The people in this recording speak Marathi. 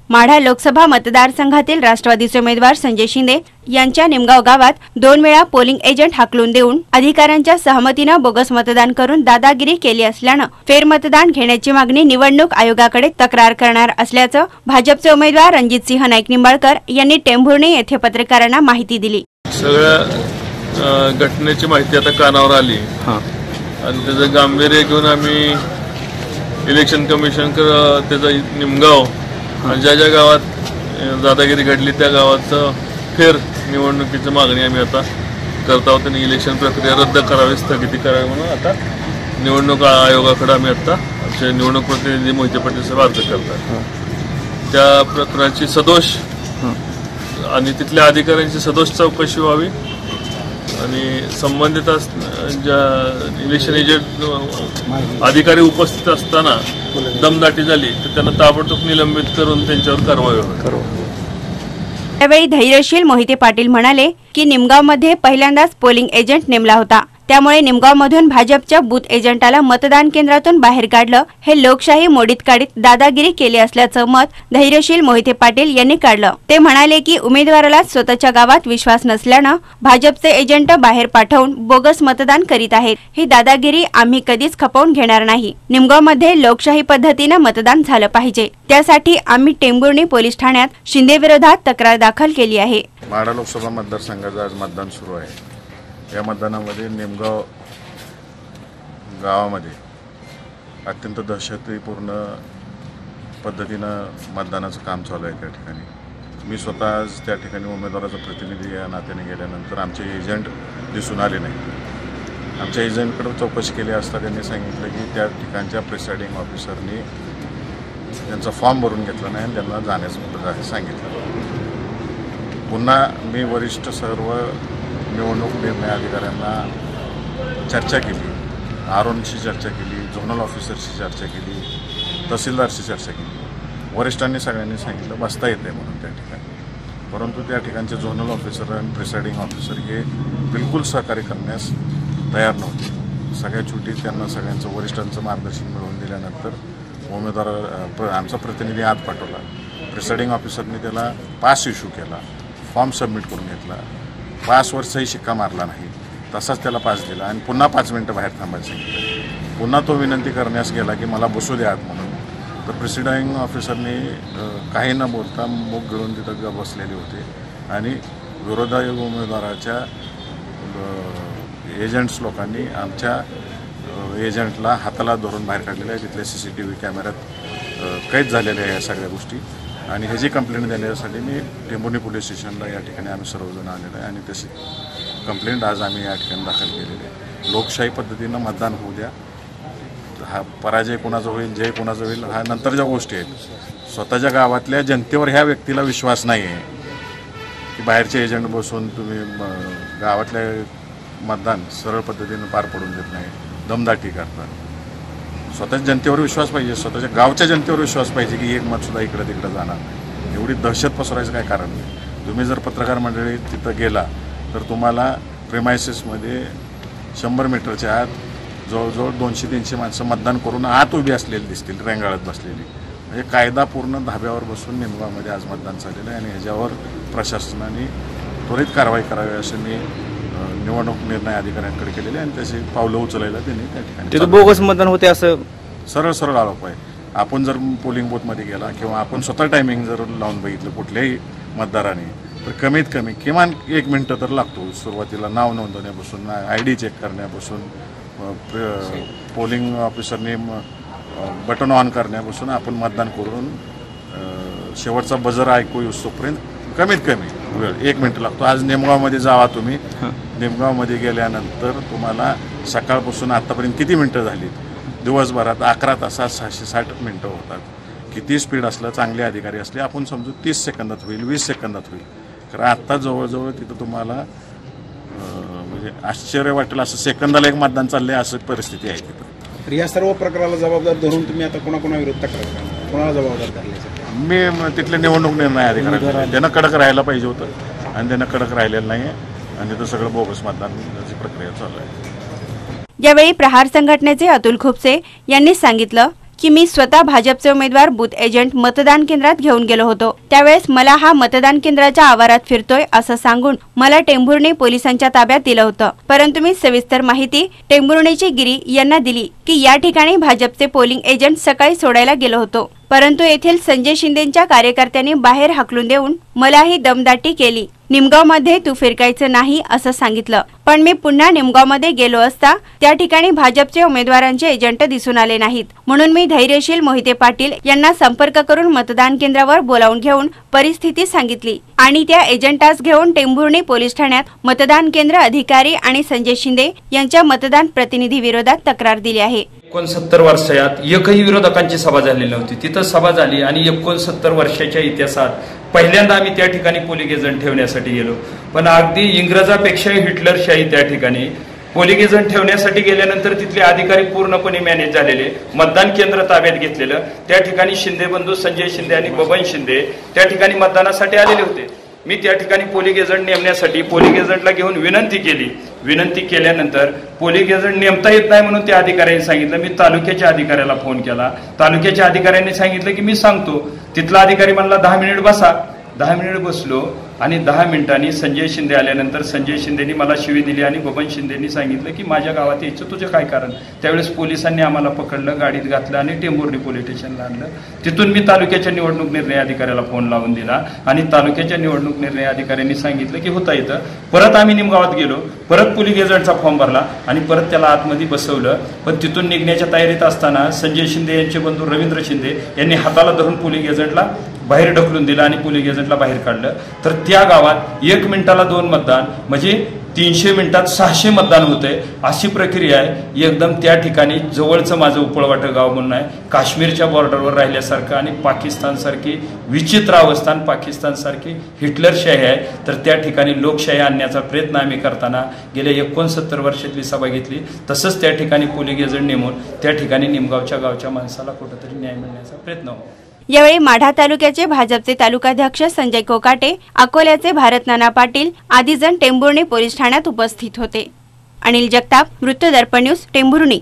माढा लोकसभा मतदारसंघातील राष्ट्रवादीचे उमेदवार संजय शिंदे यांच्या निमगाव गावात 2 वेळा पोलिंग एजंट हाकलून देऊन अधिकाऱ्यांच्या सहमतीने बोगस मतदान करून दादागिरी केली असल्याने फेरमतदान घेण्याची मागणी निवडणूक आयोगाकडे तक्रार करणार असल्याचं भाजपचे उमेदवार रणजितसिंह नाईक निंबाळकर यांनी टेंभुर्णी येथे पत्रकारांना माहिती दिली। सगळ्या घटनेची माहिती आता कानावर आली आणि त्याचं गांभीर्य घेऊन आम्ही इलेक्शन कमिशन त्याचं निमगाव आणि ज्या ज्या गावात दादागिरी घडली त्या गावाचं फेर निवडणुकीची मागणी आम्ही आता करत आहोत आणि इलेक्शन प्रक्रिया रद्द करावी, स्थगिती करावी म्हणून आता निवडणूक आयोगाकडे आम्ही आता आमचे निवडणूक प्रतिनिधी मोहिते पाटील साहेब अर्ज करतात। त्या प्रकरणाची सदोष आणि तिथल्या अधिकाऱ्यांची सदोष चौकशी व्हावी आणि संबंधित ज्या इलेक्शन एजंट अधिकारी उपस्थित असताना दमदाटी झाली तर त्यांना ताबडतोब निलंबित करून त्यांच्यावर कारवाई व्हावी। यावेळी धैर्यशील मोहिते पाटील म्हणाले की निमगावमध्ये पहिल्यांदाच पोलिंग एजंट नेमला होता, त्यामुळे निमगावमधून भाजपच्या बूथ एजंटाला मतदान केंद्रातून बाहेर काढलं हे लोकशाही मोडीत काढीत दादागिरी केली असल्याचं मत धैर्यशील मोहिते पाटील यांनी काढलं। ते म्हणाले की उमेदवाराला स्वतःच्या गावात विश्वास नसल्याने भाजपचे एजंट बाहेर पाठवून बोगस मतदान करीत आहेत। ही दादागिरी आम्ही कधीच खपवून घेणार नाही। निमगावमध्ये लोकशाही पद्धतीने मतदान झालं पाहिजे, त्यासाठी आम्ही टेंभुर्णी पोलीस ठाण्यात शिंदे विरोधात तक्रार दाखल केली आहे। माढा लोकसभा मतदारसंघाचं आज मतदान सुरू आहे। या मतदानामध्ये निमगाव गावामध्ये अत्यंत दहशतीपूर्ण पद्धतीनं मतदानाचं काम चालू आहे। त्या ठिकाणी मी स्वतः आज त्या ठिकाणी उमेदवाराचा प्रतिनिधी या नात्याने गेल्यानंतर आमचे एजंट दिसून आले नाही। आमच्या एजंटकडे चौकशी केली असता त्यांनी सांगितलं की त्या ठिकाणच्या प्रिसाइडिंग ऑफिसरनी त्यांचा फॉर्म भरून घेतला नाही आणि त्यांना जाण्याचं सांगितलं। पुन्हा मी वरिष्ठ सर्व निवडणूक निर्णय अधिकाऱ्यांना चर्चा केली, आरोनशी चर्चा केली, झोनल ऑफिसरशी चर्चा केली, तहसीलदारशी चर्चा केली। वरिष्ठांनी सगळ्यांनी सांगितलं बसता येते म्हणून त्या ठिकाणी, परंतु त्या ठिकाणचे झोनल ऑफिसर आणि प्रिसाइडिंग ऑफिसर हे बिलकुल सहकार्य करण्यास तयार नव्हते। सगळ्या छोटी त्यांना सगळ्यांचं वरिष्ठांचं मार्गदर्शन मिळवून दिल्यानंतर उमेदवार आमचा प्रतिनिधी आत पाठवला। प्रिसाइडिंग ऑफिसरने त्याला पास इश्यू केला, फॉर्म सबमिट करून घेतला, पासवर सही शिक्का मारला नाही, तसाच त्याला पास दिला आणि पुन्हा 5 मिनिटं बाहेर थांबायला सांगितलं। पुन्हा तो विनंती करण्यास गेला की मला बसू द्या आत म्हणून, तर प्रिसाइडिंग ऑफिसरने काही न बोलता मुख गिळून तिथं बसलेले होते आणि विरोधी उमेदवाराच्या एजंट्स लोकांनी आमच्या एजंटला हाताला धरून बाहेर काढलेलं आहे। तिथल्या CCTV कॅमेऱ्यात कैद झालेल्या आहे या सगळ्या गोष्टी आणि ह्याची कंप्लेंट देण्यासाठी मी टेंभुर्णी पोलीस स्टेशनला या ठिकाणी आम्ही सर्वजण आलेलो आहे आणि तशी कंप्लेंट आज आम्ही या ठिकाणी दाखल केलेली आहे। लोकशाही पद्धतीनं मतदान होऊ द्या, हा पराजय कोणाचा होईल जय कोणाचा होईल हा नंतरच्या गोष्टी आहेत। स्वतःच्या गावातल्या जनतेवर ह्या व्यक्तीला विश्वास नाही आहे की बाहेरचे एजंट बसून तुम्ही गावातल्या मतदान सरळ पद्धतीनं पार पडून देत नाही, दमदाटी करता। स्वतःच्या जनतेवर विश्वास पाहिजे, स्वतःच्या गावच्या जनतेवर विश्वास पाहिजे की एक मतसुद्धा इकडं तिकडं जाणार नाही। एवढी दहशत पसरायचं काय कारण नाही। तुम्ही जर पत्रकार मंडळी तिथं गेला तर तुम्हाला प्रेमायसेसमध्ये 100 मीटरच्या आत जवळजवळ 200-300 माणसं मतदान करून आत उभी असलेली दिसतील, रेंगाळत बसलेली। म्हणजे कायदा पूर्ण धाब्यावर बसून निमगावमध्ये आज मतदान झालेलं आहे आणि ह्याच्यावर प्रशासनाने त्वरित कारवाई करावी असं मी निवडणूक निर्णय अधिकाऱ्यांकडे केलेले आणि त्याचे पावलं उचलायला त्यांनी त्या ठिकाणी बोगस मतदान होते असं सरळ आरोप आहे। आपण जर पोलिंग बूथमध्ये गेला किंवा आपण स्वतः टायमिंग जर लावून बघितलं कुठल्याही मतदाराने तर कमीत कमी किमान 1 मिनिट तर लागतो। सुरुवातीला नाव नोंदवण्यापासून ID चेक करण्यापासून पोलिंग ऑफिसरने बटन ऑन करण्यापासून आपण मतदान करून शेवटचा बजर ऐकू येऊपर्यंत कमीत कमी वेळ 1 मिनिट लागतो। आज निमगावमध्ये जावा तुम्ही, निमगावमध्ये गेल्यानंतर तुम्हाला सकाळपासून आतापर्यंत किती मिनिटं झाली, दिवसभरात 11 तासात 660 मिनिटं होतात। किती स्पीड असलं, चांगले अधिकारी असले आपण समजू 30 सेकंदात होईल, 20 सेकंदात होईल। कारण आत्ता जवळजवळ तिथं तुम्हाला म्हणजे आश्चर्य वाटेल असं सेकंदाला एक मतदान चाललंय असं परिस्थिती आहे तिथं। तर या सर्व प्रकाराला जबाबदार धरून तुम्ही आता कोणाविरुद्ध तक्रार करणार, कोणाला जबाबदार धरले? मी तिथले निवडणूक निर्णय अधिकारी त्यांना कडक राहायला पाहिजे होतं आणि त्यांना कडक राहिलेलं नाही आणि तिथं सगळं बोगस मतदानाची प्रक्रिया चालू आहे। यावेळी प्रहार संघटनेचे अतुल खुपसे यांनी सांगितलं की मी स्वतः भाजपचे उमेदवार बूथ एजंट मतदान केंद्रात घेऊन गेलो होतो। त्यावेळेस मला हा मतदान केंद्राच्या आवारात फिरतोय असं सांगून मला टेंभुर्णी पोलिसांच्या ताब्यात दिलं होतं। परंतु मी सविस्तर माहिती टेंभुर्णीचे गिरी यांना दिली की या ठिकाणी भाजपचे पोलिंग एजंट सकाळी सोडायला गेलो होतो, परंतु येथील संजय शिंदेच्या कार्यकर्त्यांनी बाहेर हाकलून देऊन मलाही दमदाटी केली। निमगावमध्ये तू फिरकायचं नाही असं सांगितलं, पण मी पुन्हा निमगावमध्ये गेलो असता त्या ठिकाणी भाजपचे उमेदवारांचे एजंट दिसून आले नाहीत, म्हणून मी धैर्यशील मोहिते पाटील यांना संपर्क करून मतदान केंद्रावर बोलावून घेऊन परिस्थिती सांगितली आणि त्या एजंटास घेऊन टेंभुर्णी पोलीस ठाण्यात मतदान केंद्र अधिकारी आणि संजय शिंदे यांच्या मतदान प्रतिनिधी विरोधात तक्रार दिली आहे। 69 वर्षात एकही विरोधकांची सभा झालेली नव्हती। तिथं सभा झाली आणि 69 वर्षाच्या इतिहासात पहिल्यांदा आम्ही त्या ठिकाणी पोलिंग एजंट ठेवण्यासाठी गेलो, पण अगदी इंग्रजापेक्षा हिटलरशाही त्या ठिकाणी पोलिंग एजंट ठेवण्यासाठी गेल्यानंतर तिथले अधिकारी पूर्णपणे मॅनेज झालेले, मतदान केंद्र ताब्यात घेतलेलं। त्या ठिकाणी शिंदे बंधू संजय शिंदे आणि बबन शिंदे त्या ठिकाणी मतदानासाठी आलेले होते। मी त्या ठिकाणी पोलिंग एजंट नेमण्यासाठी पोलिंग एजंटला घेऊन विनंती केली। विनंती केल्यानंतर पोलिंग एजंट नेमता येत नाही म्हणून त्या अधिकाऱ्यांनी सांगितलं। मी तालुक्याच्या अधिकाऱ्याला फोन केला, तालुक्याच्या अधिकाऱ्यांनी सांगितलं की मी सांगतो। तिथला अधिकारी म्हणला 10 मिनिट बसा। 10 मिनिट बसलो आणि 10 मिनिटांनी संजय शिंदे आल्यानंतर संजय शिंदेनी मला शिवी दिली आणि बबन शिंदेनी सांगितलं की माझ्या गावात यायचं तुझं काय कारण। त्यावेळेस पोलिसांनी आम्हाला पकडलं, गाडीत घातलं आणि टेंभुर्णी पोलीस स्टेशनला आणलं। तिथून मी तालुक्याच्या निवडणूक निर्णय अधिकाऱ्याला फोन लावून दिला आणि तालुक्याच्या निवडणूक निर्णय अधिकाऱ्यांनी सांगितलं की होता येतं। परत आम्ही निमगावात गेलो, परत पोलिंग एजंटचा फॉर्म भरला आणि परत त्याला आतमध्ये बसवलं। पण तिथून निघण्याच्या तयारीत असताना संजय शिंदे यांचे बंधू रवींद्र शिंदे यांनी हाताला धरून पोलिंग एजंटला बाहेर ढकलून दिला आणि पोलिंग एजंटला बाहेर काढलं। तर त्या गावात 1 मिनिटाला 2 मतदान म्हणजे 300 मिनिटात 600 मतदान होतंय, अशी प्रक्रिया आहे। एकदम त्या ठिकाणी जवळचं माझं उपळवाटं गाव म्हणून आहे, काश्मीरच्या बॉर्डरवर राहिल्यासारखं आणि पाकिस्तानसारखी विचित्र अवस्था, पाकिस्तानसारखी हिटलरशाही आहे। तर त्या ठिकाणी लोकशाही आणण्याचा प्रयत्न आम्ही करताना गेल्या 69 वर्षातली सभा घेतली। तसंच त्या ठिकाणी पोलिंग एजंट नेमून त्या ठिकाणी निमगावच्या गावच्या माणसाला कुठेतरी न्याय मिळण्याचा प्रयत्न हो। यावेळी माढा तालुक्याचे भाजपचे तालुकाध्यक्ष संजय कोकाटे, अकोल्याचे भारत नाना पाटील आदी जण टेंभुर्णी पोलीस ठाण्यात उपस्थित होते। अनिल जगताप, वृत्तदर्पण न्यूज, टेंभुर्णी।